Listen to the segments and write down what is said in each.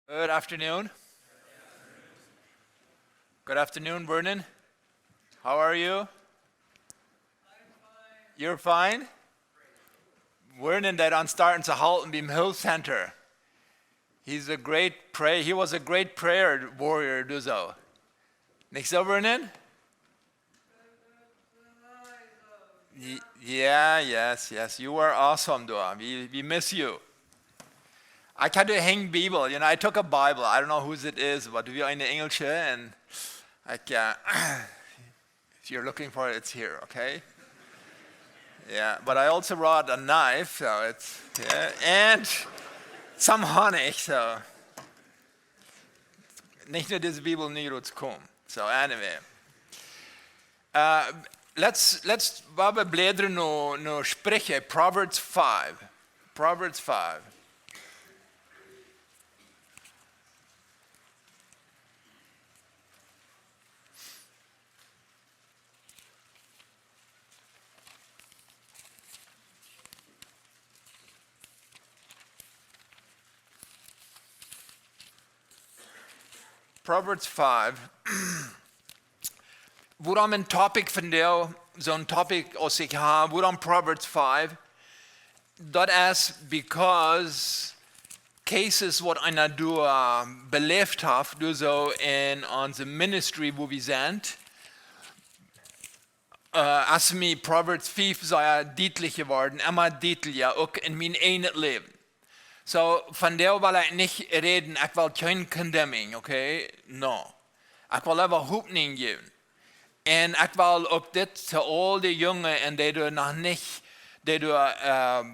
Good afternoon. Good afternoon, Vernon. How are you? You're fine? Vernon that on starting to halt in Beam Hill Center. He was a great prayer warrior, do so. Nicht so, Vernon? Yes. You are awesome, Dua. We miss you. I had to hang Bible. I took a Bible. I don't know whose it is, but we are in the English, and if you're looking for it, it's here, okay? Yeah, but I also brought a knife, so and some honey, so nicht nur diese Bibel nicht kommen. So anyway, let's we blädderen no Sprüche, Proverbs 5. Proverbs 5. Proverbs 5. Waarom een topic vandaag, zo'n topic als ik heb, waarom Proverbs 5? Dat is because cases wat einer beleefd heeft, so in onze ministry wo we zijn. Als mir Proverbs 5 sei deutlich geworden, immer deutlicher, auch in mijn eigen leven. So, van der wil ik niet reden, ik wil geen condemning, okay? No. Ik wil even hoopning geven. En ik wil ook dit te al die jongen en die er nog niet, die er,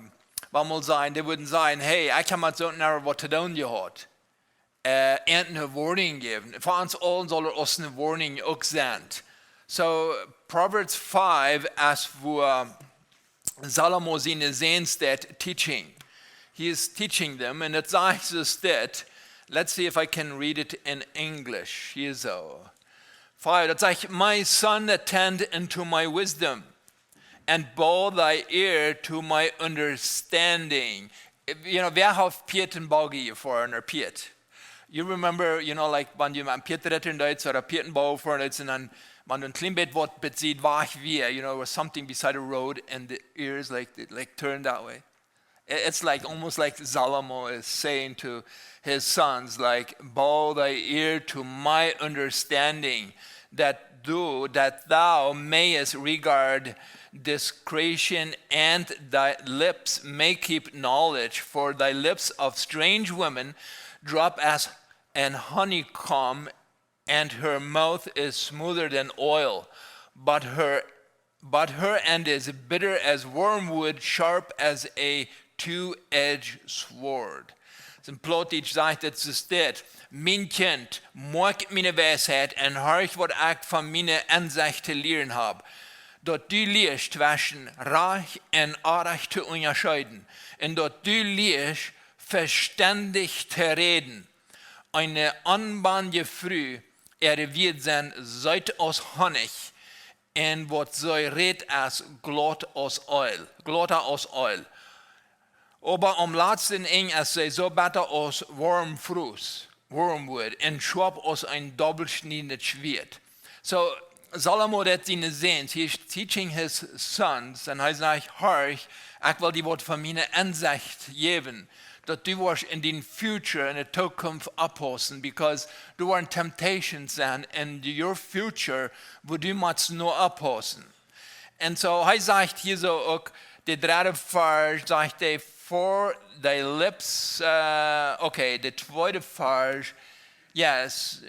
wat moet zijn, die würden zeggen, hey, ik heb met zo'n naar wat te doen gehad. En een warning geven. Voor ons allen zal ons een warning ook zijn. So, Proverbs 5 is voor Salomo zijn zeenstad teaching. He is teaching them, and it says us that. Let's see if I can read it in English. Here so. 5. It says, my son, attend unto my wisdom, and bow thy ear to my understanding. Wer hat Pietenbau gefahren oder Piet? You remember, like when you man Piet redt in Deutsch oder Pietenbau fahren, and then man ein Kleinbett what bezieht, war wie, or something beside a road, and the ears like turned that way. It's like almost like Salomo is saying to his sons, like, bow thy ear to my understanding, that thou mayest regard discretion, and thy lips may keep knowledge. For thy lips of strange women drop as an honeycomb, and her mouth is smoother than oil, but her end is bitter as wormwood, sharp as a two-edged sword. Zijn Plattdeutsch sagt es dit: Mijn kind, maak mijn wijsheid en horch wat ik van mijn inzichten leren heb. Dat du leerst zwischen recht en onrecht te onderscheiden. En dat du leerst verständig te reden. Eine anbanje Früh, wird sein Seite aus Honig, en wat zij redt als glatter aus Öl. Aber am letzten Ende ist sie so besser als Wormwood, und scharf als ein doppelschneidendes Schwert. So, Salomo hat seine Sehns, he is teaching his sons, und er sagt, horch, ich will die Wort von meiner Ansicht geben, dass du wirst in den Future, in der Zukunft abpassen, because du wirst Temptations sein in your future, wo du musst nur abpassen. Und so, er sagt hier so auch, der dritte Vers sagt er, for thy lips, the zweite Vers, yes,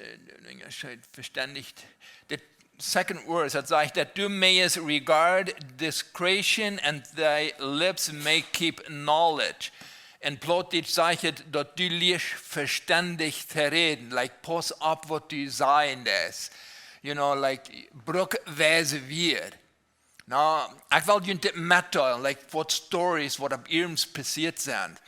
verständigt. The second verse, that sagt, that du mayest regard discretion, and thy lips may keep knowledge. In Plattdeutsch sagt es, dass du lehrst verständig zu reden, like, pass up, was du sagen das. Like, bruchweise wird. Nou, ik wil je dit mitteilen, like what stories, wat op eerst passiert zijn.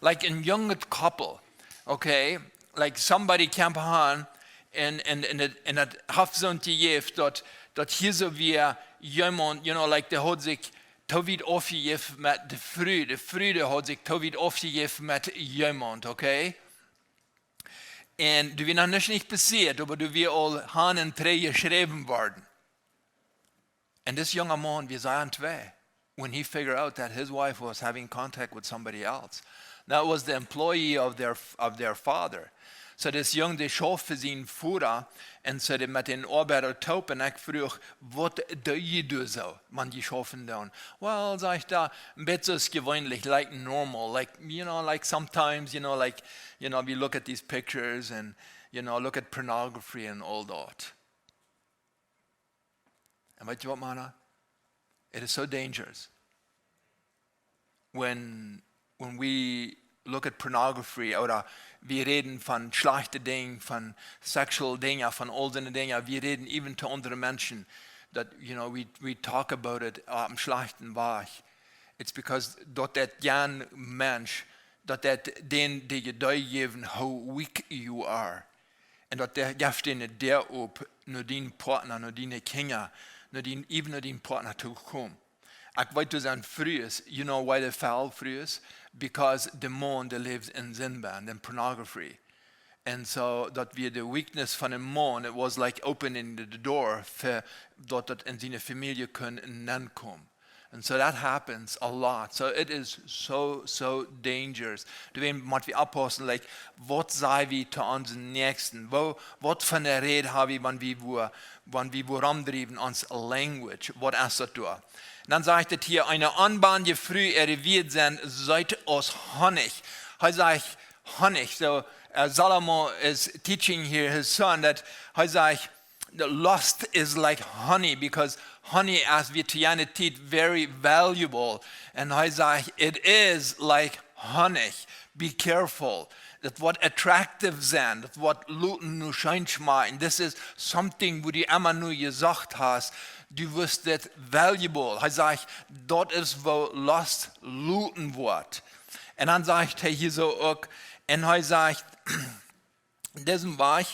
Like a young couple, okay, like somebody kwam aan en het heeft zo'n gegeven dat hier zo weer iemand, like de had zich te weit afgegeven met de vrede had zich te weit afgegeven met iemand, okay. Und du wirst noch nicht passiert, aber du wirst all Hahnen drei geschrieben worden. And this young man, wir sahen zwei, when he figured out that his wife was having contact with somebody else. That was the employee of their father. So das Jung, die schaf für sein Vater, und so die mit den Arbeiter taupen, ich frug, was do du so, man die schaffen dann? Well, sag ich da, ein bisschen gewöhnlich, like normal, like, like sometimes, like, we look at these pictures and, look at pornography and all that. And weißt du was, Mana? It is so dangerous when we look at pornography oder wir reden von schlechten Dingen, von sexual Dingen, von all den Dingen. Wir reden even to andere Menschen that, we talk about it am schlechten Weg. It's because dort that jan Mensch, dort that den die Gedei geben, how weak you are. Und dort der gafst den der ob, nur den Partner, nur den Kinder, nur den Partner zu kommen. Ich weiß, du sagst frühes, you know why they fell frühes? Because the man that lives in Zinband and pornography. And so that we the weakness von dem man, it was like opening the door für dort in seine Familie können hinkommen. And so that happens a lot. So it is so dangerous. Du weißt, mit wie Apostel, like, was sei wie zu unseren Nächsten? Was von der Rede habe ich, wenn wir rumdrieben uns Language? Was ist das da? Dann sagt es hier, eine Anbahn, die früh arriviert sind, seid aus Honig. Er sagt Honig. So Solomon is teaching here his son that he sagt, the lust is like honey because honey, as we Tianity, very valuable. And he sagt, it is like honey. Be careful. That what attractive sind, that what Luten nu scheint machen. This is something, wo die immer nur gesagt hast, du wirst das valuable. Er sagt, dort ist, wo Lust looten wird. Und dann sagt er hier so auch, und er sagt, diesem Weg,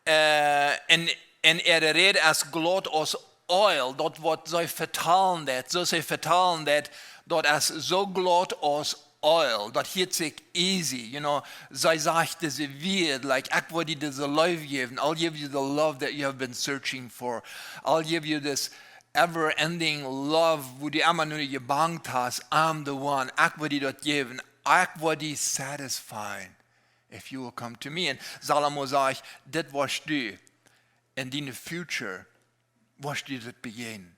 und er redet als Glut aus Oil, dort wird so vertalen, dort ist so Glut aus Oil, that hits it easy, zij zegt deze weird, like, ik wil je deze love geven, I'll give you the love that you have been searching for, I'll give you this ever-ending love, wo die immer nur gebangt hast, I'm the one, ik wil je dat geven, ik wil je satisfy, if you will come to me. And Salomo zegt, dit was du, in die future, was du dat begin.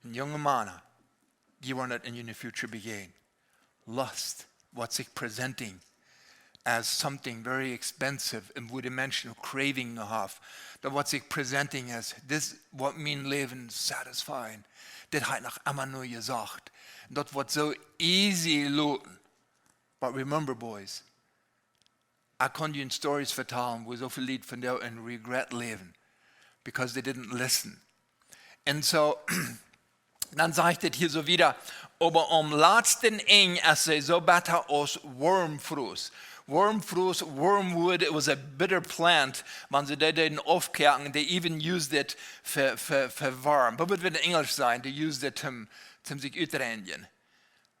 Een jonge mannen, die worden dat in je future begin. Lust, what's sich presenting as something very expensive and wo die Menschen craving noch haben. That what's sich presenting as this, what mein Leben satisfying. Das hat noch immer nur gesagt. Das wird so easy looten. But remember, boys, I kann Ihnen Stories vertellen, wo so viel Lied von der in Regret leben. Because they didn't listen. And so, dann sagt es hier so wieder, aber am letzten Eng ist sie so besser aus Wormfruß. Wormwood, it was a bitter plant. Wenn sie da den aufkehren, they even used it für warm. What would it in English sein? They used it zum sich utreinigen.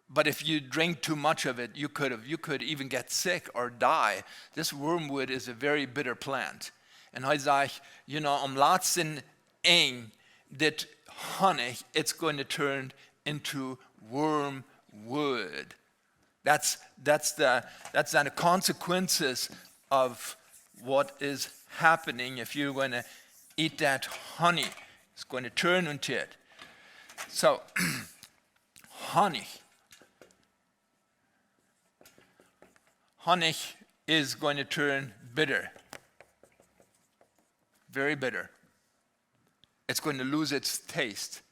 But if you drink too much of it, you could even get sick or die. This wormwood is a very bitter plant. And I sagt, am letzten Eng, that honey, it's going to turn into wormwood. That's the consequences of what is happening if you're going to eat that honey. It's going to turn into it. So, honey is going to turn bitter. Very bitter. It's going to lose its taste.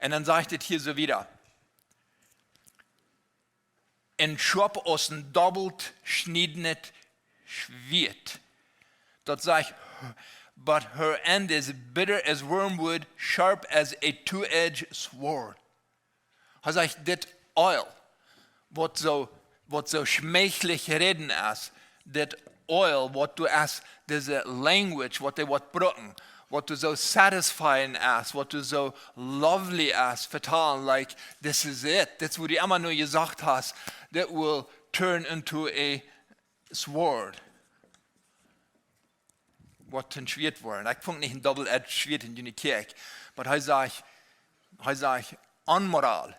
Und dann sagt es hier so wieder, en schop aus ein doppelt schniedenet Schwert. Dort sagt, but her end is bitter as wormwood, sharp as a two-edged sword. Er sagt, das Oil, was so schmächlich reden ist, das Oil, was du hast, diese Language, was du brücken, what du so satisfying as, what du so lovely as, vertalen, like, this is it. That's what die immer nur gesagt hast, that will turn into a sword. was ein Schwert war. Ich fand nicht ein Double-Edged Schwert in die Kirche. Aber er sagt, unmoral,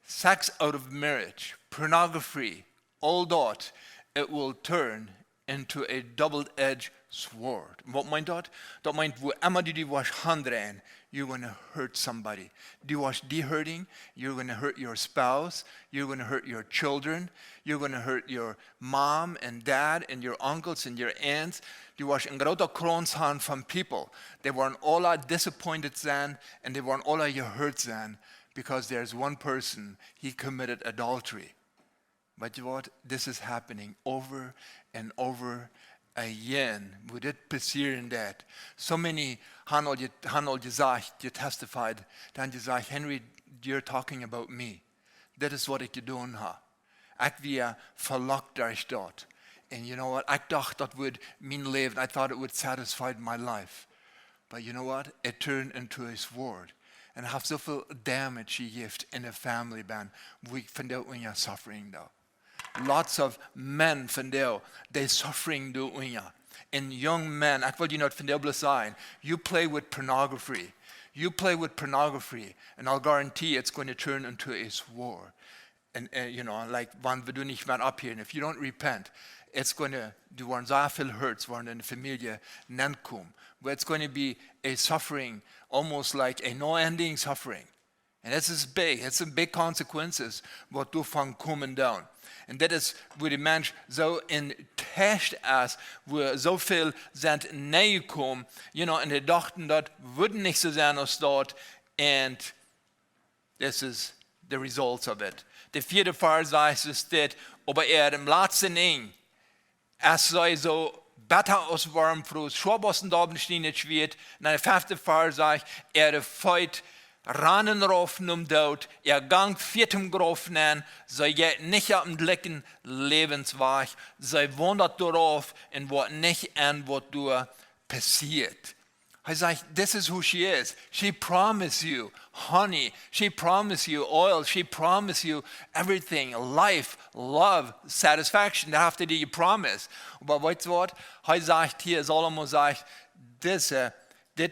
sex out of marriage, pornography, all that, it will turn into a double-edged sword. Wat meint dat? Dat meint, wo immer du die was hand rein, you're going to hurt somebody. Du was die hurting, you're going to hurt your spouse, you're going to hurt your children, you're going to hurt your mom and dad and your uncles and your aunts. Du was een groter krans han van people. They waren alle disappointed zijn and they waren alle gehurt zijn because there's one person, he committed adultery. But you know what? This is happening over and over again. Wo dit passieren dat? So many han al gesagt, you testified, dan gesagt, Henry, you're talking about me. That is what ik gedaan ha. Ik weer verlockt durch dort. And you know what? I dacht that would mean live. I thought it would satisfy my life. But you know what? It turned into a sword. And I have so viel damage gift in a family band. We find out when you're suffering though. Lots of men find out they're suffering doing it. And young men, ek wil jy nou van die sign, you play with pornography. You play with pornography, and I'll guarantee it's going to turn into a sword. And you know, like, wann wir du nicht mehr abhören, if you don't repent, it's going to, du waren so viel hurts, waren in der Familie nenkum. Where it's going to be a suffering, almost like a no-ending suffering. And this is big. It's some big consequences, wat du van kommen down. En dat is waar de mens zo in test is, waar zoveel zijn neergekomen, you know, en die dachten dat would niet zo zijn als dat, and this is the results of it. De vierde vers is dit, aber im laatste ding, es sei so beter als warm froos, schwabossen da stehen nicht schwert, en de vijfde vers feit ranen rauf num dood, gang viertem grof nen, sei je nicht ab dem Blicken lebensweg, sei wundert darauf, in wat nicht an wat du passiert. He sagt, this is who she is. She promised you honey. She promised you oil. She promised you everything. Life, love, satisfaction. Das habt ihr die promise. Aber weißt du was? He sagt hier, Salomo sagt, das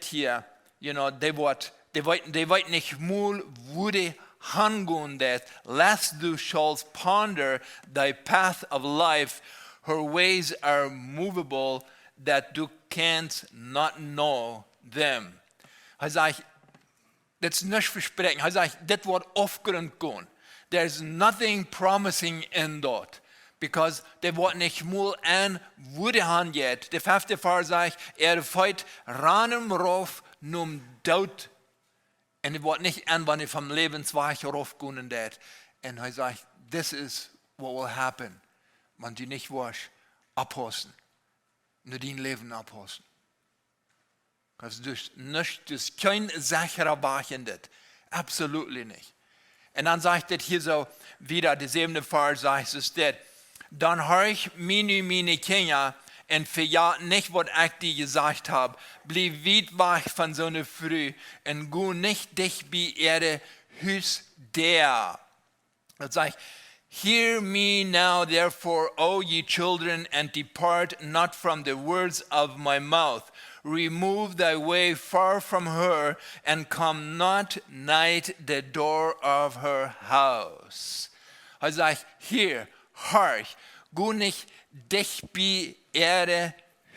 hier, you know, they weit nicht mal würde hangehen, that lest du shalt ponder thy path of life, her ways are movable, that du canst not know them. Er sagt, das ist nicht versprechen. Er sagt, das wird aufgrund gehen. There's nothing promising in that. Because det wird nicht mal an würde han yet. Der fünfte Vers sagt, feit ranem rauf num dood. Und es wird nicht an, wenn vom Lebensweg raufgehen und das. Und er sagt, this is what will happen, wenn du nicht was abhosten. Nur dein Leben abhosten. Das ist kein sicherer Weg in das. Absolut nicht. Und dann sagt es hier so wieder, der 7. Vers sagt es das. Dann horch meine Kinder und verjagt nicht, was ich dir gesagt habe. Blieb weit weg von so einer Früh und geh nicht dich bei Erde Hüs der. Das sagt, hear me now, therefore, O ye children, and depart not from the words of my mouth. Remove thy way far from her, and come not nigh the door of her house. Er sagt, hier, horch, geh nicht dich bei Erde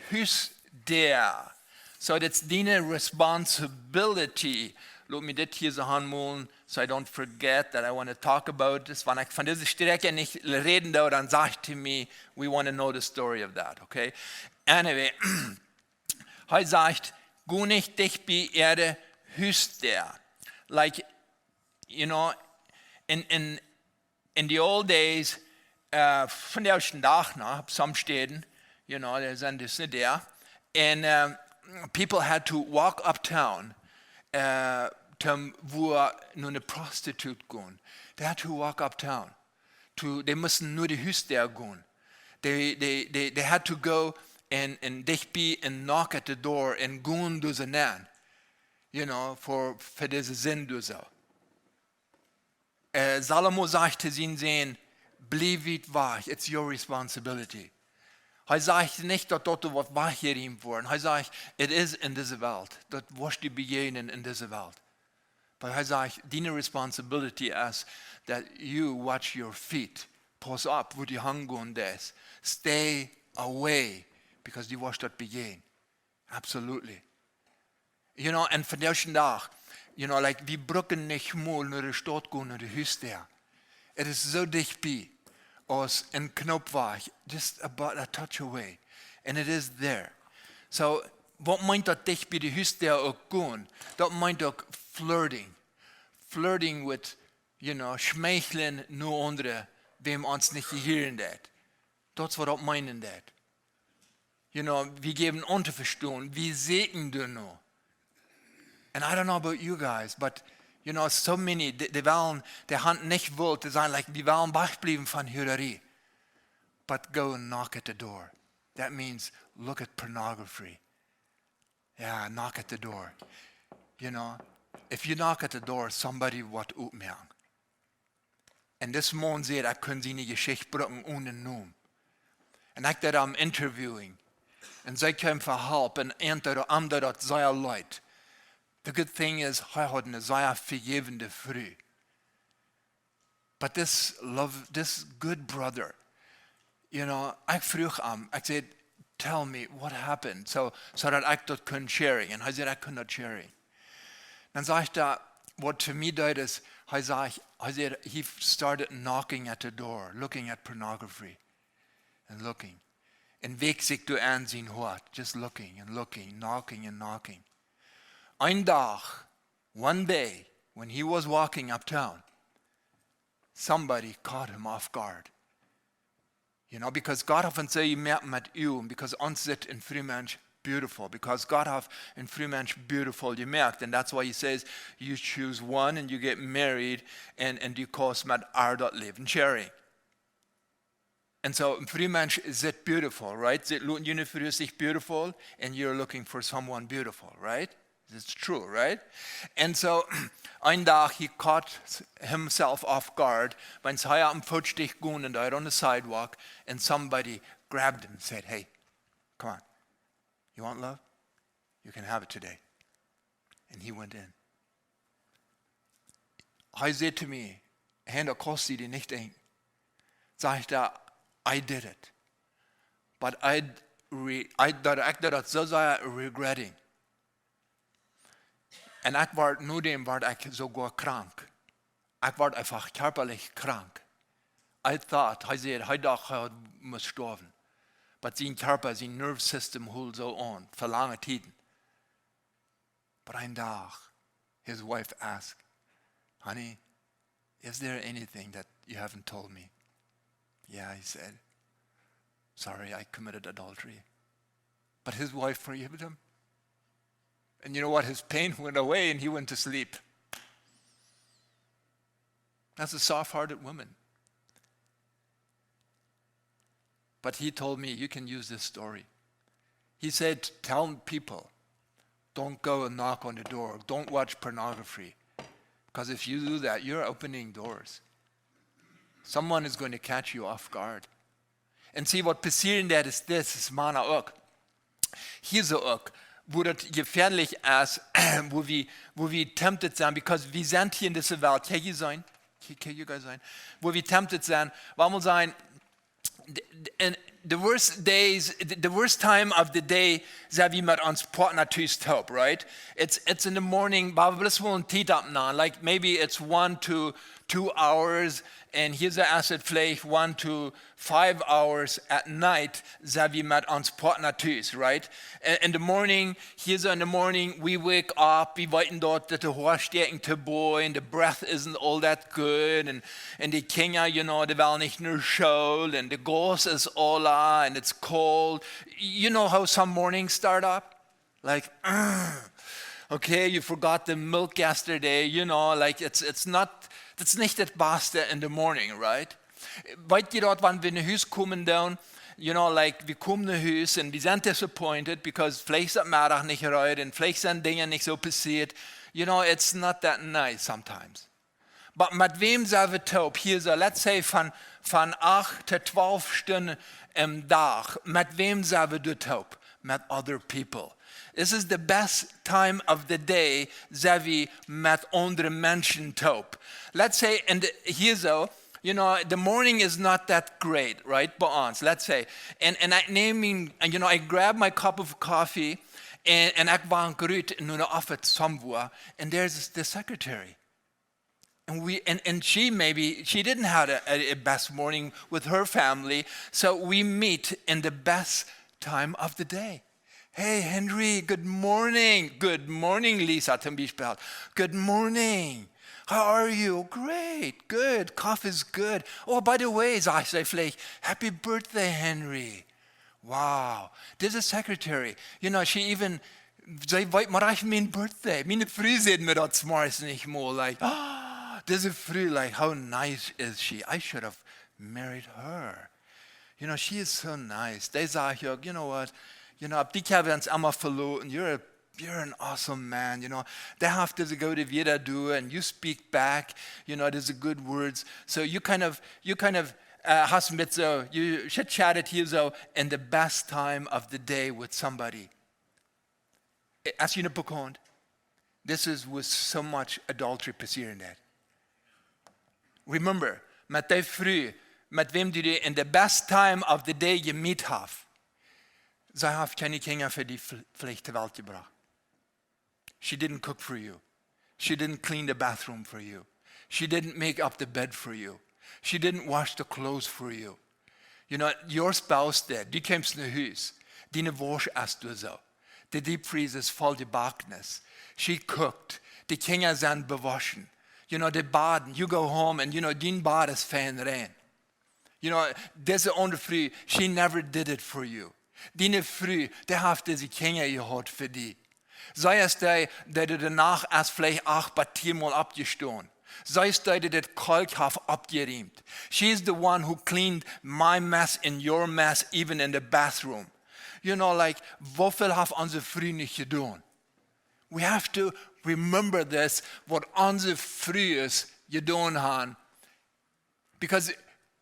Hüs der. So that's deine responsibility. Lass mich das hier so anmalen, so I don't forget that I want to talk about this. Wenn ich von dieser Strecke nicht reden darf, dann sagt mir, we want to know the story of that, okay? Anyway, er sagt, geh nicht dich bei Erde Hüs der. Like, you know, in the old days, von der ersten Tag, some Städten, you know, there's this and there, and people had to walk uptown, wo nur eine Prostitute gehen. They had to walk uptown. They mussten nur die Hüste gehen. They had to go and dich be and knock at the door and gehen durch den Nahen, you know, für diesen Sinn durch so. Salomo sagte sie sehen, bleib weit wach, it's your responsibility. Hij zegt nicht, dass dort was weggeräumt worden. Hij zegt, it is in dieser Welt. Das wirst du begegnen in dieser Welt. Aber hij zegt, deine responsibility is that you watch your feet. Pass op, wo die hangehen des. Stay away, because die wirst dort begehen. Absolutely. You know, and von der Tag, you know, like, wir brücken nicht mal naar de Stadt gehen, naar de Huis der. It is so dicht bei us in Knopfweg, just about a touch away. And it is there. So, wat meint dat dicht bij de Huis der ook gaan? Dat meint ook flirting. Flirting with, you know, schmeicheln naar anderen, wem ons nicht gehören dat. Dat is wat dat meinen dat. You know, wir geben Unterverstehen, wir sehen du noch. And I don't know about you guys, but you know, so many, die wollen, die Hand nicht wollen, die sagen, like, die wollen wegbleiben von Hürerie. But go and knock at the door. That means look at pornography. Yeah, knock at the door. You know, if you knock at the door, somebody wird aufmachen. Und das Mann sagt, ich kann sie eine Geschichte bringen ohne Namen. Und ich da am Interviewing. Und sie können verhelpen, andere dat sehr leid. The good thing is, hij had een zeer vergevende vrouw. But this good brother, you know, ik vroeg hem, ik zei, tell me what happened, so that ik dat kon sharing. En hij zei, ik kon dat sharing. Dan zei ik, what to me deed is, hij zei, he started knocking at the door, looking at pornography, and looking. En week zich door aanzien hoort, just looking and looking, knocking and knocking. Ein dag, one day, when he was walking uptown, somebody caught him off guard. You know, because God often say, je merkt met u, because ons zit in Friesland beautiful, because God have in Friesland beautiful gemerkt, and that's why he says, you choose one and you get married, and you koos met dat leven sharing. And so in Friesland is it beautiful, right? Zit jullie voor zich beautiful, and you're looking for someone beautiful, right? It's true, right? And so, ein dag he caught himself off guard when hij am Futstich going and died on the sidewalk, and somebody grabbed him and said, hey, come on, you want love? You can have it today. And he went in. Hij zei to me, hen dat kost die nicht eng. Sag ich da, I did it. But I did it so sehr regretting. En ik werd, nu werd ik sogar krank. Ik werd einfach körperlich krank. I thought, hij dacht, hij muss sterben. But zijn Körper, zijn nervensystem hield so on, für lange Tiden. But ein dag, his wife asked, honey, is there anything that you haven't told me? Yeah, he said, sorry, I committed adultery. But his wife forgave him. And you know what? His pain went away and he went to sleep. That's a soft-hearted woman. But he told me, you can use this story. He said, tell people, don't go and knock on the door. Don't watch pornography. Because if you do that, you're opening doors. Someone is going to catch you off guard. And see, what passieren dat is this, is mana ook. Hier so ook. Wo das gefährlich ist, wo wir tempted sind, because wir sind hier in dieser Welt, kann you guys sein? Wo wir tempted sind, weil wir sein, the worst time of the day, sind wir mit uns Partner taub, right? It's in the morning, but wir wollen Zeit abnehmen, like maybe it's 1 to 2 hours, and here's the acid flake 1 to 5 hours at night, sind wir mit uns Partner right? In the morning, in the morning, we wake up, we weten dort, that the horse stecken to boy, and the breath isn't all that good, and the Kinder, you know, they will nicht nur school, and the ghost is all and it's cold. You know how some mornings start up? Like, okay, you forgot the milk yesterday, you know, like it's nicht das Beste in the morning, right? Weißt ihr dort, wenn wir in ein Haus kommen down, you know, like, wir kommen in ein Haus und wir sind disappointed, because vielleicht sind Mittag nicht reut und vielleicht sind Dinge nicht so passiert. You know, it's not that nice sometimes. Aber mit wem sind wir taub? Hier so, let's say von 8 to 12 Stunden im Tag. Mit wem sind wir taub? Mit other people. This is the best time of the day, sind wir mit anderen Menschen taub. Let's say, and here so, you know, the morning is not that great, right? Bei uns, let's say. And I name, you know, I grab my cup of coffee, and I war gerührt in einer Office somewhere, and there's the secretary. And she didn't have a best morning with her family, so we meet in the best time of the day. Hey, Henry, good morning. Good morning, Lisa, zum Beispiel. Good morning. How are you? Great, good. Coffee's good. Oh, by the way, I say, vielleicht, happy birthday, Henry. Wow. This is secretary. You know, she even, sie weiß mir eigentlich mein Birthday. Meine Frau sieht mir das morgens nicht mal. Like, this is Frau, like, how nice is she? I should have married her. You know, she is so nice. They say, you know what? You know, die haben uns einmal verloren. You're an awesome man, you know. They have to go to wieder do, and you speak back. You know, there's good words. So you kind of hast mit so, you chit-chatted hier so in the best time of the day with somebody. As you know, bekannt, this is with so much adultery passieren that. Remember, mit der Früh, mit wem du in the best time of the day you meet have, sie hat keine Kinder für die Pflicht der Welt gebracht. She didn't cook for you. She didn't clean the bathroom for you. She didn't make up the bed for you. She didn't wash the clothes for you. You know, your spouse did. Du kommst nach Hus. Dine Wäsche hast du so. The deep freeze is voll gebacknis. She cooked. Die Kinder sind bewaschen. You know, they baden. You go home and, you know, din bad is fein rein. You know, diese andere Frau, she never did it for you. Dine Frau, die hat diese Kinder gehabt für die. Sei es der du danach erst vielleicht 8 bis 10 Mal abgestoßen. Sei es der das Kalkhaft abgeräumt. She's the one who cleaned my mess and your mess, even in the bathroom. You know, like, wofür hat unsere Frau nicht getan? We have to remember this, what unsere Frau getan haben. Because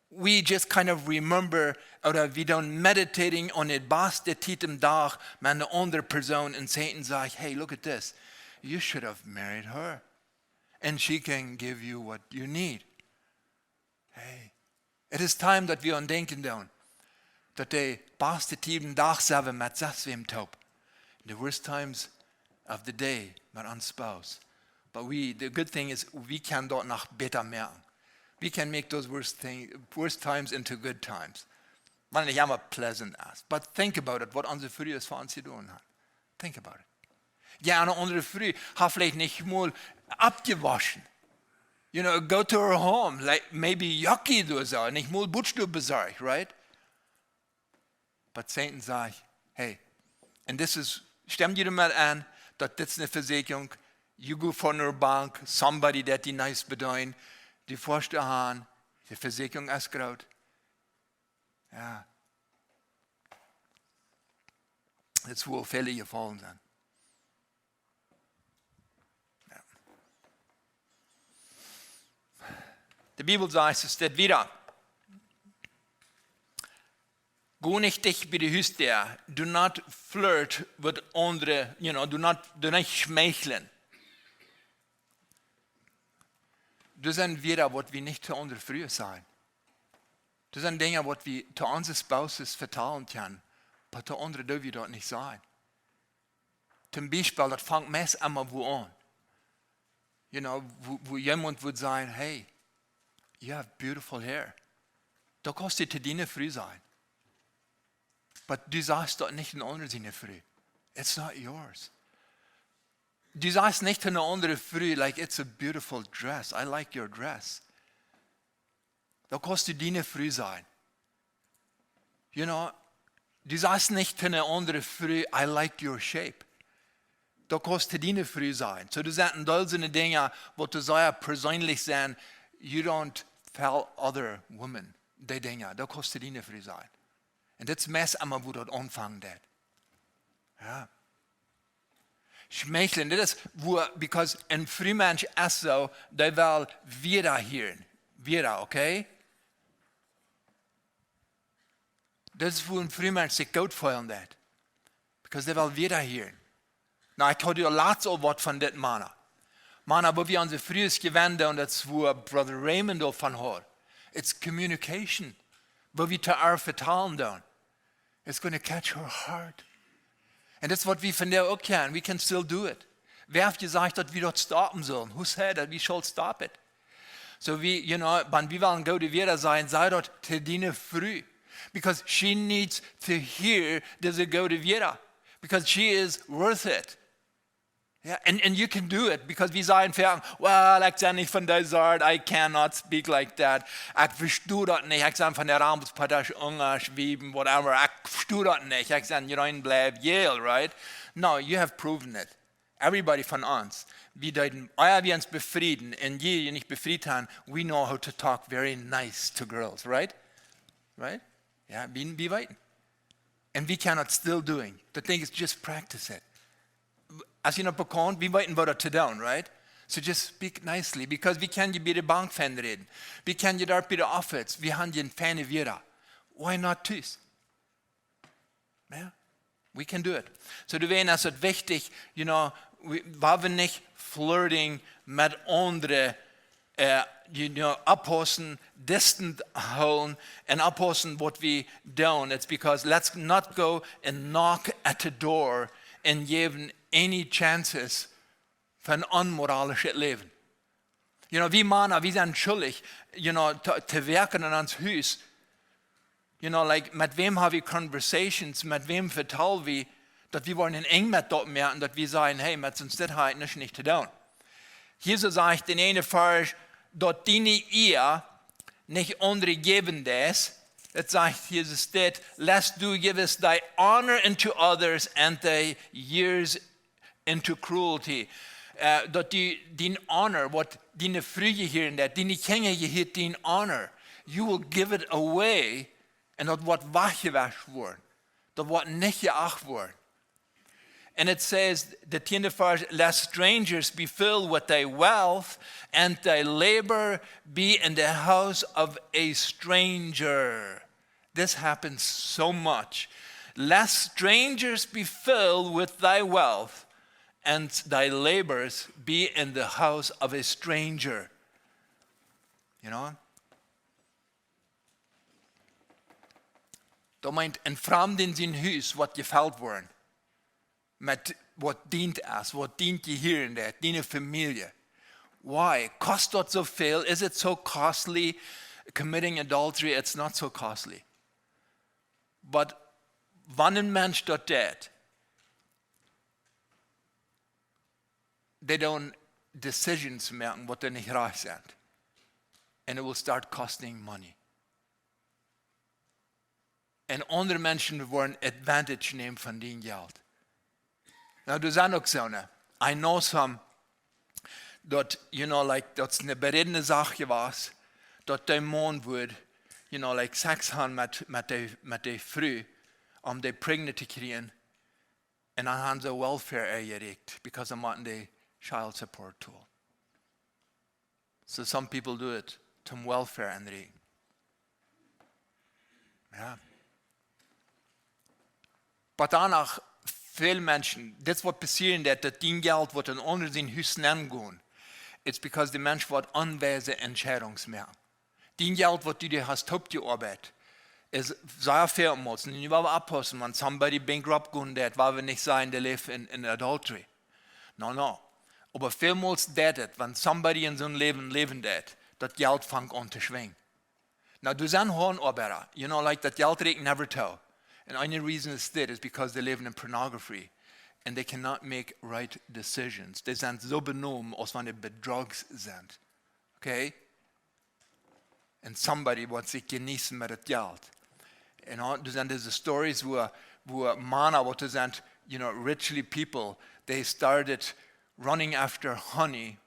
we just kind of remember, oder we don't meditating on it, beste Titem Tag, man eine andere Person und Satan sagt, hey, look at this. You should have married her. And she can give you what you need. Hey, it is time that wir denken tun, that the beste Titem Tag sind mit wem taub. In the worst times of the day, mit uns spouse. But the good thing is, we can dort nach better merken. We can make those worst times into good times. Man nicht immer pleasant ist. But think about it, what unsere Früh es für uns getan hat. Think about it. Ja, eine andere Früh hat vielleicht nicht mal abgewaschen. You know, go to her home, like maybe yucky du so, nicht mal Butschdu besorgt, right? But Satan sagt, hey, and this is, stimmt dir mal an, dass das eine Versicherung, you go von einer Bank, somebody that die nice bedeuten, die forschte an, die Versicherung ist graut. Ja. Jetzt wohl Fälle gefallen sind. Ja. Die Bibel sagt, es steht wieder. Go nicht dich bei der Hüste. Do not flirt with andere, you know, do nicht schmeicheln. Das sind wieder, was wir nicht zu unseren Früh sein. Das sind Dinge, was wir zu unseren Spouses verteilen können. Aber zu anderen dürfen wir dort nicht sein. Zum Beispiel, das fängt meist einmal wo an. You know, wo jemand würde sagen, hey, you have beautiful hair. Da kostet dir deine Früh sein. Aber du sagst dort nicht in anderen seine Früh. It's not yours. Du sagst nicht zu einer anderen Früh, like, it's a beautiful dress. I like your dress. Da kostet deine Früh sein. You know, du sagst nicht zu einer anderen Früh, I like your shape. Da kostet deine Früh sein. So, du sagst all so Dinge, wo du sagst, persönlich sein, you don't tell other women, die Dinge, da kostet deine Früh sein. Und das ist meist einmal, wo das anfangen wird. Ja. Schmeicheln, das ist, because ein Frühmensch ist so, der will wieder hören. Wieder, okay? Das ist, wo ein Frühmensch sich gut fühlen wird. Because der will wieder hören. Na, ich habe dir laatst auch was von dem Mann. Mann, wo wir unsere frühes Gewende und das, wo Brother Raymond davon hat. It's communication. Wo wir zu ihr vertalen dann. It's going to catch her heart. Und das ist, was wir von der auch kennen. We can still do it. Wer hat gesagt, dass wir dort stoppen sollen? Who said that we shall stop it? So wie, wenn wir wollen gute wieder sein, sei dort zu dienen früh. Because she needs to hear diese gute wieder. Because she is worth it. Yeah, and you can do it, because wir sagen, well, ich bin nicht von der Sorte, I cannot speak like that. Ich verstehe das nicht. Ich sage von der Ramspartei, Englisch, Schweben, whatever. Ich verstehe das nicht. Ich sage, you don't bleiben Yale, right? No, you have proven it. Everybody von uns. Wir uns befrieden. Und die nicht befriedet haben, we know how to talk very nice to girls, right? Right? Yeah, wir waiting. And we cannot still doing. The thing is, just practice it. Als je nog bekommt, we waiting what to down, right? So just speak nicely, because we can you bij de bank fan reden. We can you daar bij de office. We haben je een fijne wieder. Why not thuis? Yeah, we can do it. So du weißt, es ist wichtig, waar we nicht flirting mit anderen, abhosen, distant holen, and abhosen what we don't. It's because let's not go and knock at the door and geben any chances für ein unmoralisches Leben. Wir Männer, wir sind schuldig, zu werken in uns Haus. Mit wem haben wir Conversations, mit wem vertellen wir, dass wir wollen eng mit dort merken, dass wir sagen, hey, mit uns das halt nicht zu tun. Hier so sagt den eine Vers, dort diene ihr nicht andere geben das. Das sagt hier so steht, lest du givest thy honor into others and thy years into cruelty. Dat die honor, wat die vrije hier in dat, die Kinder hier die honor, you will give it away, en dat wordt weggewacht worden. Dat wordt niet geacht worden. And it says, the 10th verse, lest strangers be filled with thy wealth, and thy labor be in the house of a stranger. This happens so much. Lest strangers be filled with thy wealth, and thy labors be in the house of a stranger. Da meint ein Fremden in sein Haus, was gefällt worden. Mit was dient es, was dient je hier in der, deine Familie. Why? Kostet so viel? Is it so costly? Committing adultery, it's not so costly. But wenn ein Mensch dort tät, they don't decisions merken, was nicht reich sind. And it will start costing money. Und andere Menschen wollen Advantage nehmen von dem Geld. Now, du sagst auch so, ne? I know some, that, that's eine beredene Sache was, dass der Mann wird, Sex haben mit der Frau, die pregnant zu kriegen, und dann haben sie Welfare erregt, because sie machen die child support tool. So some people do it, zum Welfare anregen. Ja. Aber danach, viele Menschen, das wird passieren, dass das Geld wird in anderen sein Hüssen angehen. It's because die Mensch wird unweise Entscheidungsmerken. Die Geld, was du dir hast, Hauptarbeit, ist sehr viel muss. Und ich will abpassen, wenn somebody bankrupt gehen, das will nicht sein, der lebt in adultery. No. Aber vielmals das, wenn somebody in so einem Leben das Geld fängt an zu schwingen. Now, du sind Hornarbeiter, that Geld regt never tell. And only reason is that is because they live in pornography and they cannot make right decisions. They sind so benommen, als wenn sie Betrugs sind. Okay? And somebody wants sich genießen mit dem Geld. Du sind diese Stories, wo Männer, wo sind, richly people, they started running after honey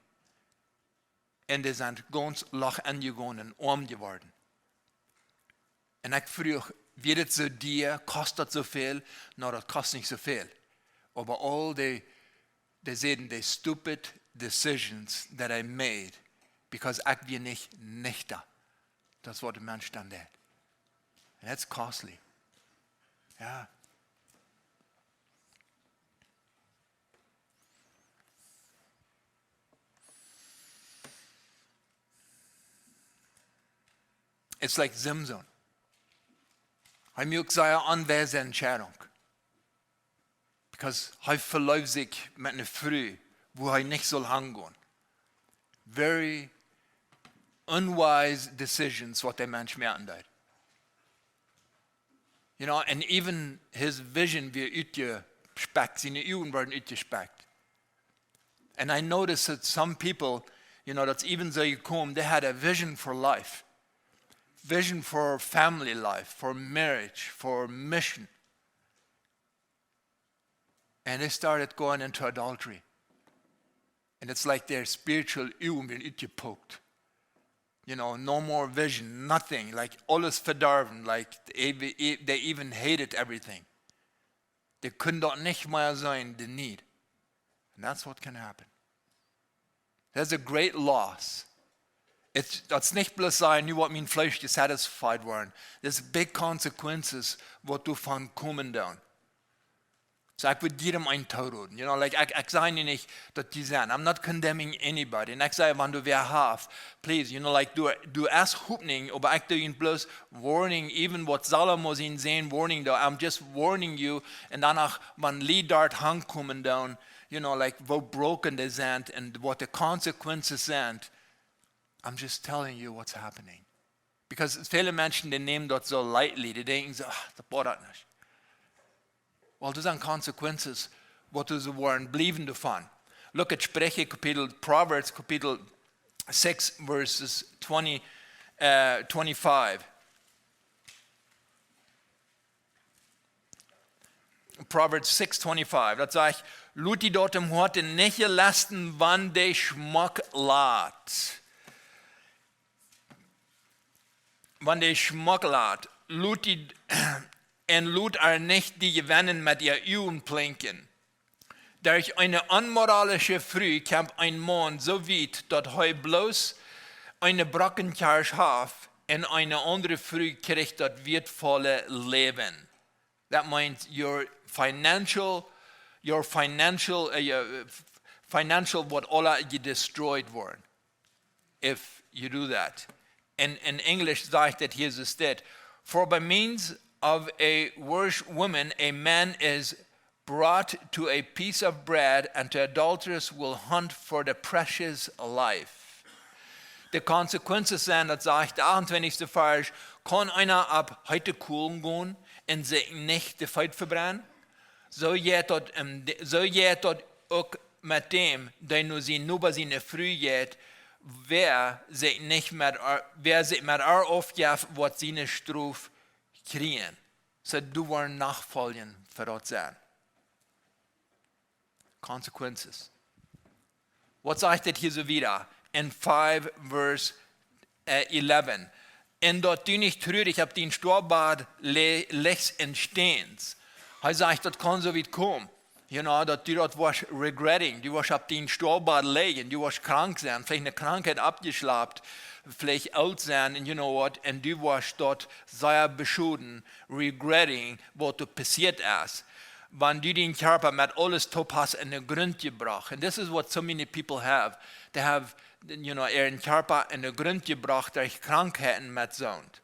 and they sind ganz lach angegangen und arm geworden. Und ich frage, wird es so dir, kostet so viel? No, das kostet nicht so viel. Aber all die they said the stupid decisions that I made because ich war nicht da. Das war der Mensch dann der. And that's costly. Ja. It's like Simson. Hij moet zijn aanwijze Entscheidung. Because hij verläuft sich mit einer Frau, wo er nicht soll hingehen. Very unwise decisions, what der Mensch merken dort. You know, and even his vision wird uitgespeckt, seine Augen werden uitgespeckt. And I noticed that some people, you know, that's even so gekommen, they had a vision for life. Vision for family life, for marriage, for mission. And they started going into adultery. And it's like their spiritual Augen werden uitgepoked. You know, no more vision, nothing. Like alles verdarben. Like they even hated everything. They couldn't dort nicht mehr sein, the need. And that's what can happen. There's a great loss. That's nicht bloß sein, nur was mein Fleisch dissatisfied waren. There's big consequences, was du von kommen down. So ich würde jedem einen Tod. You know, like ich sage nicht, dass die sind. I'm not condemning anybody. Und ich sage, wenn du wer hast, please, you know, like du erst hupning, aber ich tue ihn bloß warning, even what Salomo ihn sehen, warning da. I'm just warning you. Und danach, wenn Lied dort hankommen down, you know, like wo broken die sind und what the consequences sind. I'm just telling you what's happening. Because viele Menschen, die nehmen das so lightly, die denken so, das braucht das nicht. Well, das sind Consequences, was du so waren, blieben davon. Look at Proverbs, Kapitel 6, verses 20, 25. Proverbs 6, 25. Das sagt, lud die dort im Horte nicht lasten, wann der Schmuck lad. Wann der Schmuck lad, lud die... En lud er nicht die gewinnen mit ihr Augen plinken. Durch eine unmoralische Früh kam ein Mann so weit, dass er bloß eine Brockenkirsch hat und eine andere Früh kriegt das wertvolle Leben. That means your financial what all you destroyed were. If you do that. In English sagt that hier so steht, for by means of a worse woman, a man is brought to a piece of bread, and the adulteress will hunt for the precious life. Die Konsequenzen sind, das sagt der 28. Vers, kann einer ab heute kohlen gehen und sich nicht die Feit verbrennen? So geht dort auch mit dem, der nur seine Früh geht, wer sich mit er aufgibt, was seine Strafe kriegen. So du waren nachfolgen für das sein. Consequences. Was sagt das hier so wieder? In 5 verse 11. Und dort du nicht trürig, hab den Storbad lechts entstehens. Er sagt, das kann so weit kommen. You know, dass du dort warst regretting, du warst ab den Storbad legen, du warst krank sein, vielleicht eine Krankheit abgeschlagen, vielleicht alt sein, and you know what, und du warst dort sehr beschulden, regretting, was du passiert ist. Wenn du den Körper mit alles top hast in den Grund gebracht. And this is what so many people have. They have, you know, ihren Körper in den Grund gebracht durch Krankheiten mit Sound.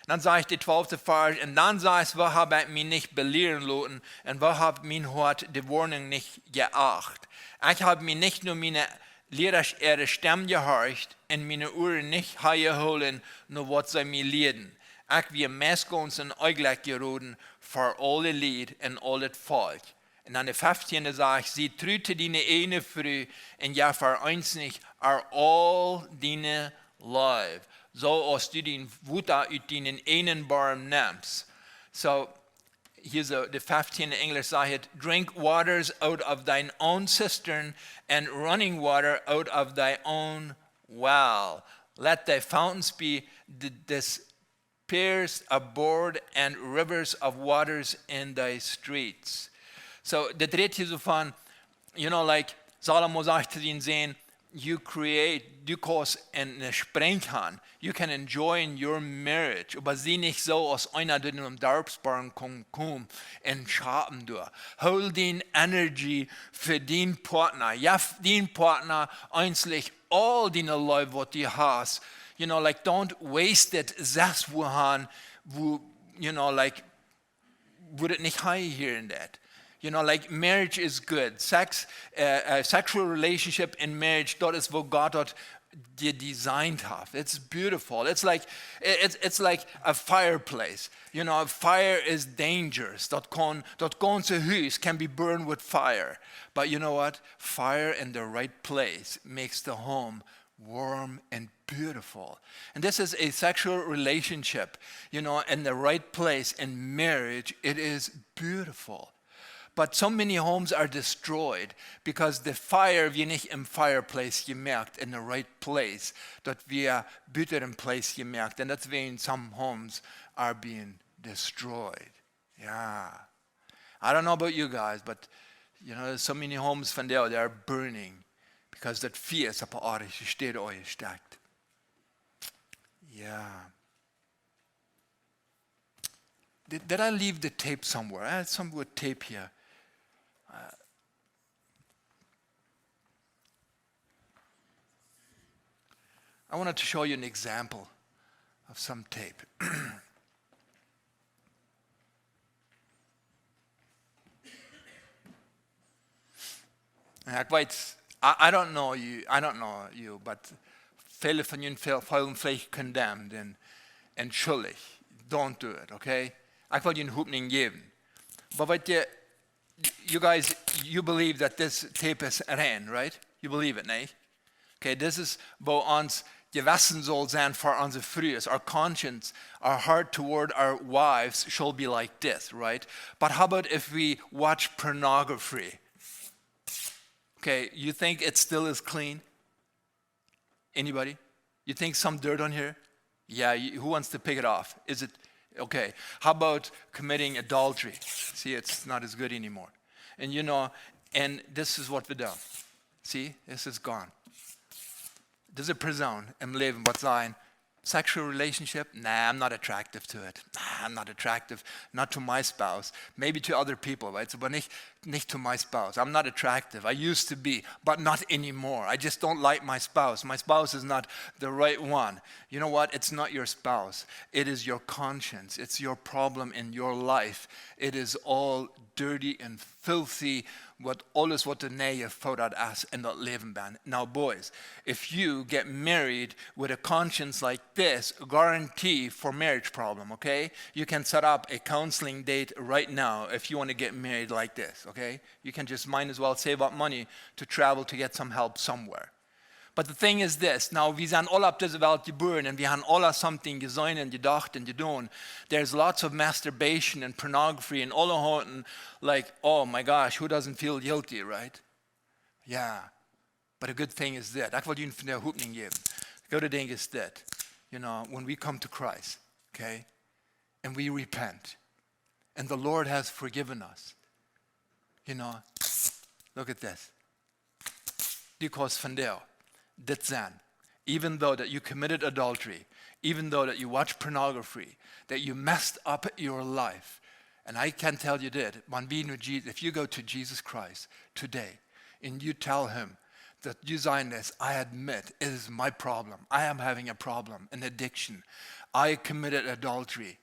Dann sage ich die 12. Vers, und dann sage ich, wo habe ich mich nicht belehren lassen, und wo habe mein Hort die Warnung nicht geachtet. Ich habe mich nicht nur meine Lehrers ihre Stimme gehorcht, und meine Ohren nicht hergeholt, nur was sie mir lehren. Ich wie Messgons und Eugleich geraten, für alle Lied und alle Volk. Und dann der 15. sage ich, sie trüte deine eine Früh, und ja für eins nicht, all deine Leib. So als du den Wutter aus deinen einen Baum nimmst. So, hier so, the 15 in English sagt, drink waters out of thine own cistern and running water out of thy own well. Let thy fountains be dispersed abroad and rivers of waters in thy streets. So, das redet hier so von, like Salomo sagte den sehen, du kannst eine Sprenghan, you can enjoy in your marriage, aber sie nicht so aus einer, die in einem Darbsbarn kommt und schaben durch. Hol den Energy für den Partner, ja, den Partner einzig all die Leute, was du hast, like don't waste it, das wohan, wo, like, would it nicht high here in that? Like marriage is good. Sexual relationship in marriage, that is what God hat designed have. It's beautiful. It's like a fireplace. Fire is dangerous. That ganze Haus can be burned with fire. But you know what? Fire in the right place makes the home warm and beautiful. And this is a sexual relationship, in the right place. In marriage, it is beautiful. But so many homes are destroyed because the fire wir nicht im fireplace gemerkt, in the right place, that wir better in place gemerkt. And that's why some homes are being destroyed. Yeah. I don't know about you guys, but there's so many homes von there that are burning because that fear is op aarde steht euch steckt. Yeah. Did I leave the tape somewhere? I had some good tape here. I wanted to show you an example of some tape. I don't know you, but viele von Ihnen fühlen vielleicht condemned and schuldig. Don't do it, okay? Ich will Ihnen Hoffnung geben. But you guys, you believe that this tape is rein, right? You believe it, ne? Okay, this is wo uns gewassen soll sein for unsere Frühes. Our conscience, our heart toward our wives shall be like this, right? But how about if we watch pornography? Okay, you think it still is clean? Anybody? You think some dirt on here? Yeah, who wants to pick it off? Is it okay? How about committing adultery? See, it's not as good anymore. And and this is what we do. See, this is gone. There's a prison im Leben, was sein? Sexual relationship? Nah, I'm not attractive to it. Nah, I'm not attractive. Not to my spouse. Maybe to other people, right? So, but nicht to my spouse. I'm not attractive. I used to be, but not anymore. I just don't like my spouse. My spouse is not the right one. You know what? It's not your spouse. It is your conscience. It's your problem in your life. It is all dirty and filthy, alles wat de neeën voordat as in dat leven ben. Now boys, if you get married with a conscience like this, guarantee for marriage problem, okay? You can set up a counseling date right now if you want to get married like this, okay? You can just might as well save up money to travel to get some help somewhere. But the thing is this, now wir sind alle auf dieser Welt geboren und wir haben alle something gesehen und gedacht und getan. There's lots of masturbation and pornography and alle hauten like, oh my gosh, who doesn't feel guilty, right? Yeah, but a good thing is that. Ich will Ihnen von der Hoffnung geben. The good thing is that, when we come to Christ, okay, and we repent, and the Lord has forgiven us, look at this. Because von der, that then, even though that you committed adultery, even though that you watched pornography, that you messed up your life, and I can tell you that, if you go to Jesus Christ today and you tell him that you sign this, I admit it is my problem. I am having a problem, an addiction. I committed adultery.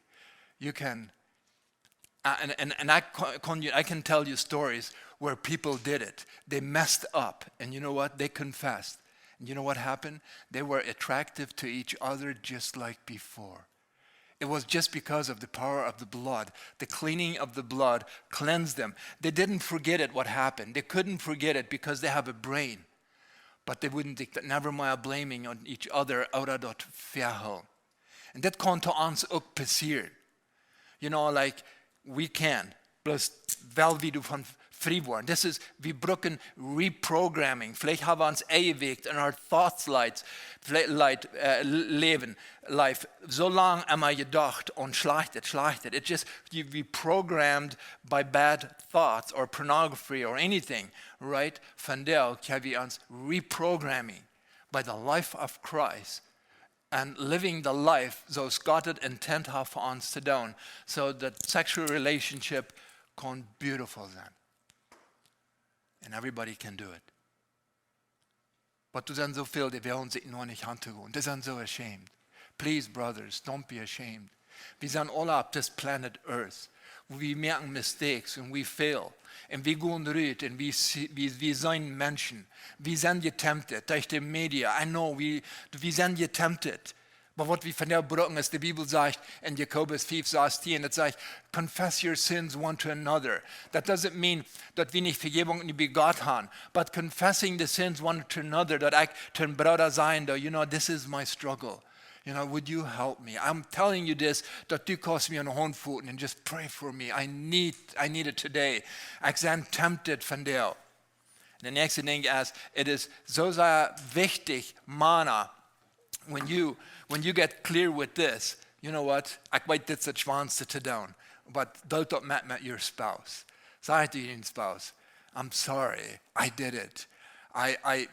You can, and I can tell you stories where people did it. They messed up, and you know what? They confessed. You know what happened? They were attractive to each other just like before. It was just because of the power of the blood. The cleaning of the blood cleansed them. They didn't forget it, what happened. They couldn't forget it because they have a brain. But they wouldn't never mind blaming on each other out of that verhaal. And that kan to ons ook passeren. Like we can. Plus wel wie du van free worden. Das ist, wir brauchen Reprogramming. Vielleicht haben wir uns eingewegt in our thoughts leben, life. So lange einmal gedacht und schlachtet. It's just, we programmed by bad thoughts or pornography or anything, right? Von der können wir uns reprogramming by the life of Christ. And living the life, so Gott hat intent hat für uns zu tun, so that sexual relationship can beautiful sein. And everybody can do it. But du sind so viel, die wollen sich nur nicht anzugehen. Die sind so ashamed. Please, brothers, don't be ashamed. Wir sind alle auf this planet Earth. Wir machen mistakes und we fail. Und wir gehen rüt und wir sind Menschen. Wir sind getemptet durch die Media. I know, wir sind getemptet. Aber was wir von der brauchen ist, die Bibel sagt in Jakobus 5:16, es sagt, confess your sins one to another. That doesn't mean, dass wir nicht Vergebung in die Gott haben, but confessing the sins one to another, dass ich zu einem Bruder sein, you know, this is my struggle. You know, would you help me? I'm telling you this, that du kannst mir an den Hand voeten and just pray for me. I need it today. Ich bin tempted von der. Und der nächste Ding ist, it is so sehr wichtig, Mana, when you get clear with this, you know what? Ich weiß, das ist das Schwanste zu tun. But don't met your spouse. Sag to your spouse, I'm sorry, I did it. I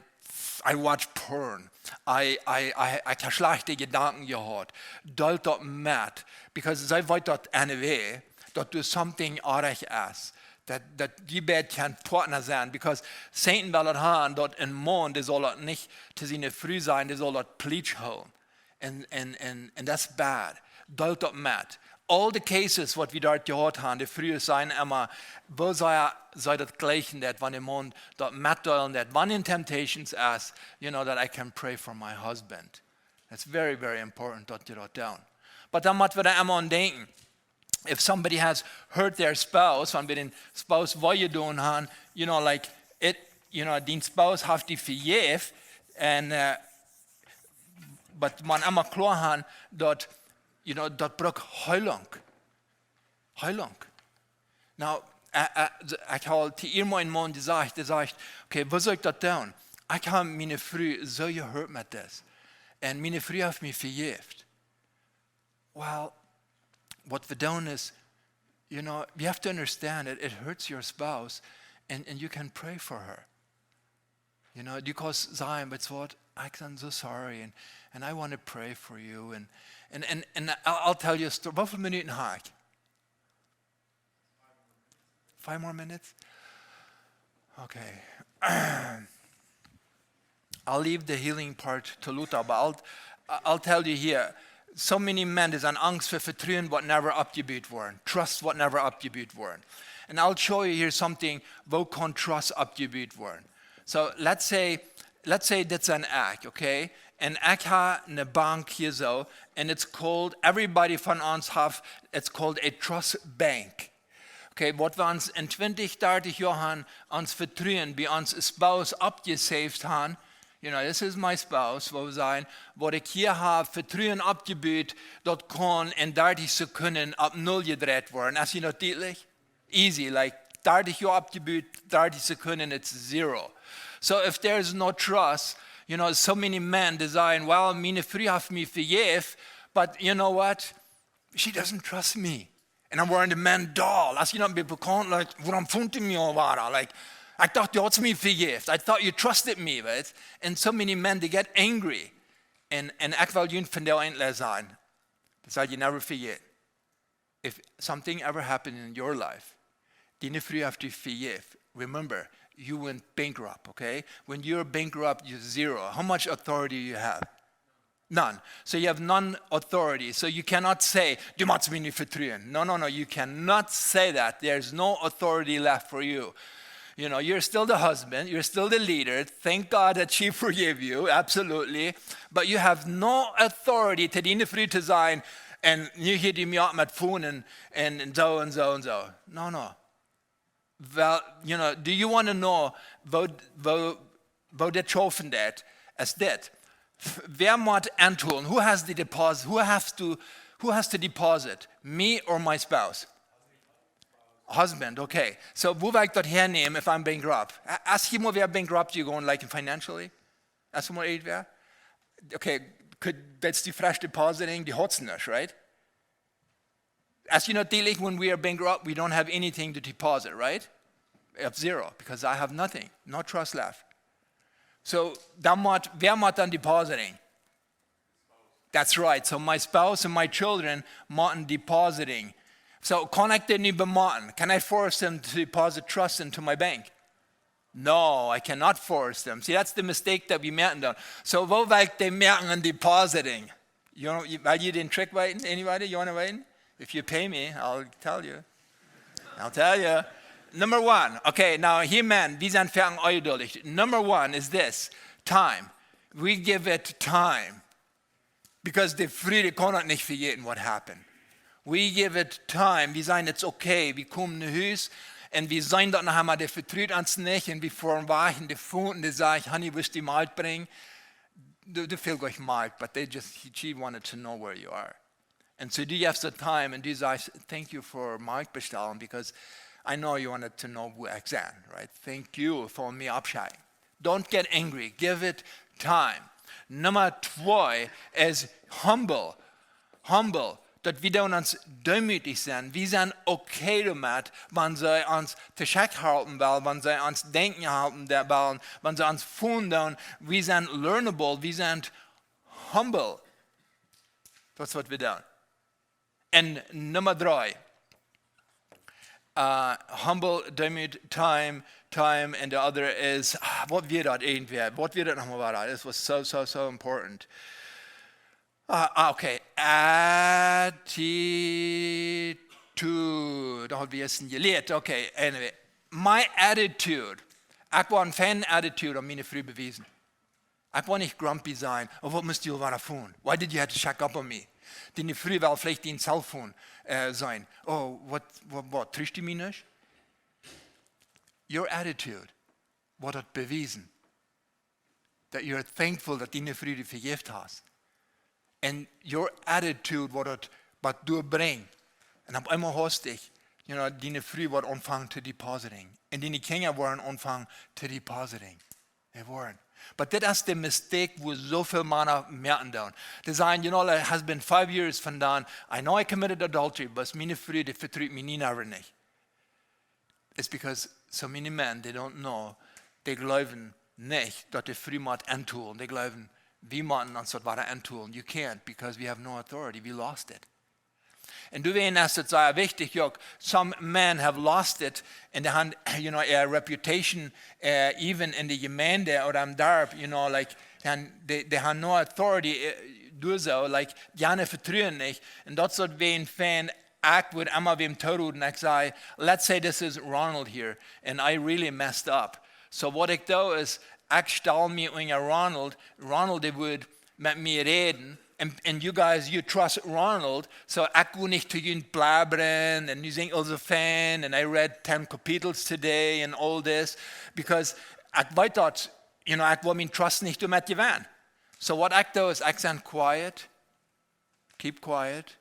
watch porn. I habe schlechte Gedanken gehabt. Dort mit, because zij weet dat anyway, dat du something arg is. Dat die beiden kan partner zijn, because Satan will het haben, dat een man, die soll het niet te zijn früh zijn, die soll het pleach houden. And that's bad. Dort mit. All the cases, wat we dort gehad haben, die früher zijn immer, wo sei das gleichen, dat wann der Mann dort mitdeulen, dat wann in temptations is, you know, that I can pray for my husband. That's very, very important that you dort down. But dann müssen wir da immer an denken. If somebody has hurt their spouse, wenn wir den Spouse weitergetan haben, you know, like it, you know, den Spouse hat die vergeben, and but man immer klar haben, dort, you know, dat braucht Heilung. Now, ich habe zu ihr mein Mann gesagt, okay, was soll ich das tun? Ich habe meine Frau so gehört mit das. Und meine Frau hat mich vergeben. Well, what wir tun ist, you know, you have to understand it hurts your spouse, and you can pray for her. You know, du kannst sagen, but what, I'm so sorry, and I want to pray for you, and I'll tell you a story. Wie viele Minuten habe ich? 5 more minutes? Okay. I'll leave the healing part to Luther, but I'll tell you here, so many men, there's an Angst für Vertrauen, what never abgebaut worden. Trust, what never abgebaut worden. And I'll show you here something, wo kann Trust abgebaut worden. So let's say that's an act, okay? And ich habe eine Bank hier so, and it's called, everybody von uns it's called a trust bank. Okay, was wir uns in 20, 30 Jahren uns vertrauen, bei uns Spouse abgesaved haben, you know, this is my spouse, wo wir sagen, was ich hier habe, Vertrauen abgebaut, dort kann in 30 Sekunden ab 0 gedreht werden. Ist das nicht deutlich? Easy, like 30 Jahre abgebaut, 30 Sekunden, it's 0. So if there's no trust, you know, so many men design, well, meine Frau hat mich vergeben, but you know what? She doesn't trust me. And I'm wearing the man doll. Als je dan bekannt, like, waarom vond je me al? Like, I thought you had me vergeben. I thought you trusted me, right? And so many men, they get angry. And ik wil jullie van jou eindelijk zijn. Dat zal je never forget. If something ever happened in your life, die vrouw heeft je vergeven. Remember, you went bankrupt, okay? When you're bankrupt, you're 0. How much authority you have? None. So you have none authority. So you cannot say, du måste mig förtrauen. No. You cannot say that. There's no authority left for you. You know, you're still the husband. You're still the leader. Thank God that she forgave you. Absolutely. But you have no authority till dina fru to sein. And nu hit du mig med phone and so. No. Well, you know, do you want to know vad det chofen det as det? Wer moet antwoorden? Who has the deposit? Who has to deposit? Me or my spouse? husband, okay. So wo will ich das hernehmen, if I'm bankrupt? Ask him, wer bankrupt you going like financially? Ask him, wer? Okay, that's die fresh depositing, die hat's nicht, right? As you know, when we are bankrupt, we don't have anything to deposit, right? I have zero, because I have nothing, no trust left. So, wer macht dann depositing? That's right. So my spouse and my children machen depositing. So kann ich den nicht bemachen? Can I force them to deposit trust into my bank? No, I cannot force them. See, that's the mistake that we merken dann. So wo will ich den merken an depositing? Will you den Trick weiten? Anybody? You want to weiten? If you pay me, I'll tell you. I'll tell you. Number one. Okay, now here, man, wir sind fertig ungeduldig. Number one is this. Time. We give it time. Because the Friede kann nicht vergessen, what happened. We give it time. Wir sagen, it's okay. Wir kommen nach Hause und wir sagen dort nachher mal, der vertraut uns nicht und wir fahren weich und die Funden, die sagen, Honey, willst du die Malt bringen? Du fehlst euch Malt, but she wanted to know where you are. And so do you have the time and do you thank you for Malt bestellen because I know you wanted to know wo ich bin, right? Thank you for me abscheiden. Don't get angry. Give it time. Nummer 2 ist humble. Humble. Dass wir uns demütig sind. Wir sind okay damit, wenn sie uns zu Scheck halten wollen, wenn sie uns denken halten wollen, wenn sie uns fühlen. Wir sind learnable, wir sind humble. Das ist, was wir tun. Und Nummer 3. Humble, demütig, time, and the other is, what wird das irgendwie? What wird das nochmal war? This was so important. Okay, attitude. Da haben wir es gelehrt. Okay, anyway. My attitude. Ich war ein Fan-Attitude an meine Früh bewiesen. Ich war nicht grumpy sein. Oh, was müsst ihr was tun? Why did you have to check up on me? Die Früh war vielleicht dein Cellphone sein. Oh, what? Triffst du mich nicht? Your attitude, what hat bewiesen? That you're thankful that deine Früh vergift hast. And your attitude, was du bringst. Und auf einmal hast dich, deine Früh wird anfangen zu depositing. Und deine Kinder wollen anfangen zu depositing. They weren't. But that is the mistake wo so viele Männer merken dann. Die sagen, it has been 5 years von dann, I know I committed adultery, but meine Früh, die vertritt mich nie never nicht. It's because so many men, they don't know, die glauben nicht, dass die Früh macht antun. Die glauben, wir machen uns das weiter antun. You can't, because we have no authority. We lost it. Und du weißt, es sehr wichtig, some men have lost it and they have, a reputation, even in the Gemeinde oder am Dorf, like, they have no authority, like, die vertrauen nicht. Und das wird wie ein Fan, ich würde immer wem tun und ich sage, let's say this is Ronald here and I really messed up. So what ich do ist, ich stelle mir unter Ronald, der würde mit mir reden. And you guys, you trust Ronald, so ich will nicht zu ihnen blabbern, and you sind also Fan, and I read 10 Kapitels today, and all this, because ich weiß dort, ich will meinen Trust nicht mit gewinnen. So what ich do is, ich sage quiet, keep quiet,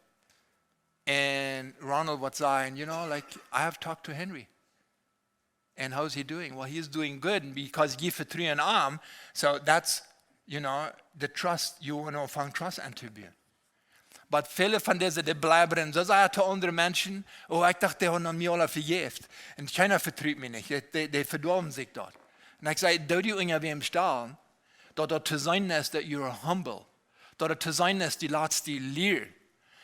and Ronald would say, like, I have talked to Henry. And how's he doing? Well, he's doing good, because you vertrauen ihm, so that's, the trust, you want to find trust anzubieten. But viele von diesen, die bleiben, so sagen zu anderen Menschen, oh, ich dachte, die haben an mir alle vergift. Und keiner vertritt mich nicht, die verdorben sich dort. Und ich sage, da du in wem stehen, dort zu sein ist, that you're humble. Dort zu sein ist, die lässt die lehren.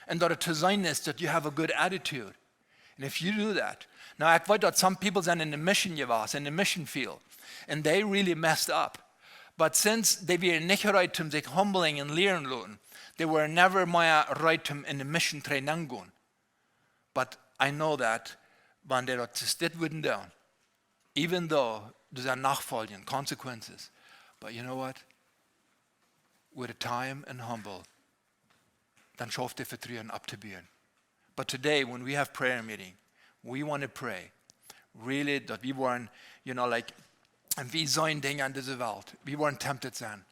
Und dort zu sein ist, that you have a good attitude. And if you do that, now ich weiß, that some people sind in the mission gewesen, in the mission field, and they really messed up. But since they were nicht right to sich humbling and lehren lassen, they were never more right to in the mission training gehen. But I know that when they das wurden down, even though there's a nachfolgen, consequences, but you know what? With a time and humble, dann schafft der Vertrauen abzubauen. But today, when we have prayer meeting, we want to pray, really, that we weren't, like, und wir sollen Dinge an dieser Welt. Wir wollen tempted sein.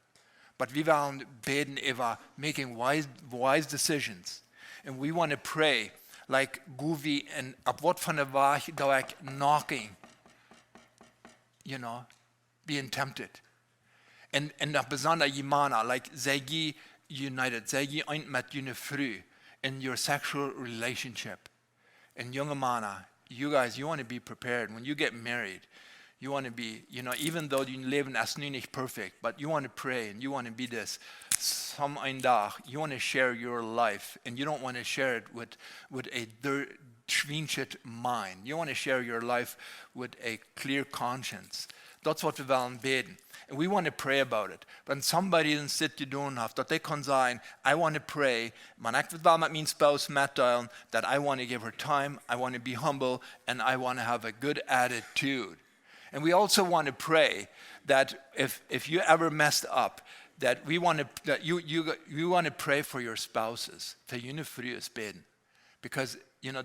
But wir wollen beten über making wise decisions. And we want to pray like goeie en op wat van de weg dat ik knocking, being tempted. En dat bijzonder jemana, like zij united, zij eind met jullie vrouw in your sexual relationship. And young mannen, you guys, you want to be prepared. When you get married, you want to be, even though you live as nu nicht perfect, but you want to pray and you want to be this. Some ein dag, you want to share your life and you don't want to share it with a schwinschet mind. You want to share your life with a clear conscience. That's what we willen beden. And we want to pray about it. When somebody in sit te doen heeft, dat they kan zijn, I want to pray, maar ik wil wel met mijn spouse meddelen, that I want to give her time, I want to be humble, and I want to have a good attitude. And we also want to pray that if you ever messed up, that you want to pray for your spouses, for jullie vrouwen beden. Because,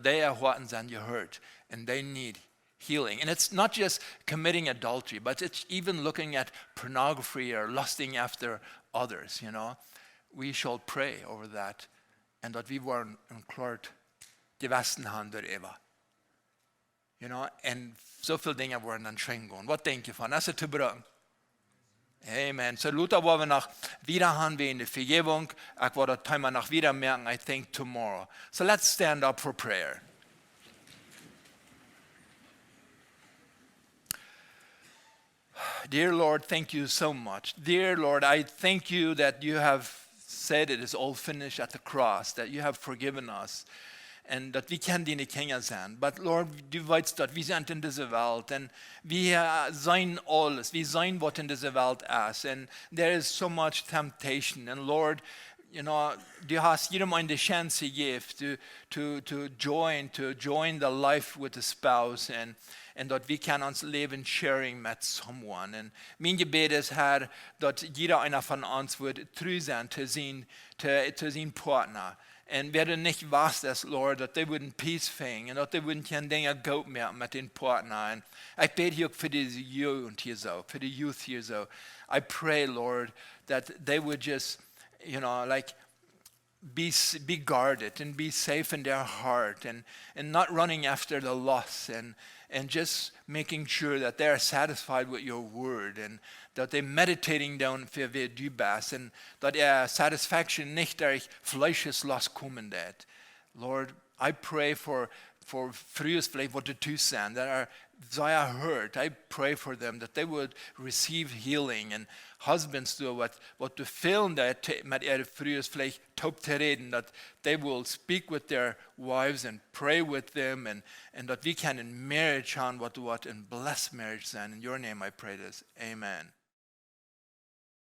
they are what and you hurt, and they need healing. And it's not just committing adultery, but it's even looking at pornography or lusting after others, We shall pray over that, and that we were klart gewesten haben darüber. En zoveel dingen worden dan streng gaan. Wat denk je van? Dat is het te brengen. Amen. So Luther wollen wir noch wieder haben wir in der Vergebung. Ich werde das Thema noch wieder merken, I think tomorrow. So let's stand up for prayer. Dear Lord, thank you so much. Dear Lord, I thank you that you have said it is all finished at the cross, that you have forgiven us. En dat we kan dine Kinder zijn. But Lord, du weißt dat, wir sind in dieser Welt. En wir zijn alles. Wir zijn wat in dieser Welt is. And there is so much temptation. And Lord, du hast jedem eine Chance gegeben to join the life with the spouse. And dat we kan ons leven sharing met someone. En mijn gebed is, Herr, dat jeder einer von uns wird treu sein zu zijn partner. En wer er nicht was das, Lord, that they wouldn't peace finden und dass they wouldn't keine Dinge gut mehr mit den Partnern. Ich bete hier für die Jugend hier so, für die Youth hier so. I pray, Lord, that they would just, be guarded and be safe in their heart and not running after the lust and just making sure that they are satisfied with your word and that they're meditating down für wer du bist and that satisfaction nicht durch Fleischeslust kommen wird. Lord, I pray for frühes vielleicht, what to do sind, that they are hurt. I pray for them that they would receive healing and husbands do what to feel that mit ihrer frühes vielleicht taub zu reden, that they will speak with their wives and pray with them and that we can in marriage have what in blessed marriage sein. In your name I pray this. Amen.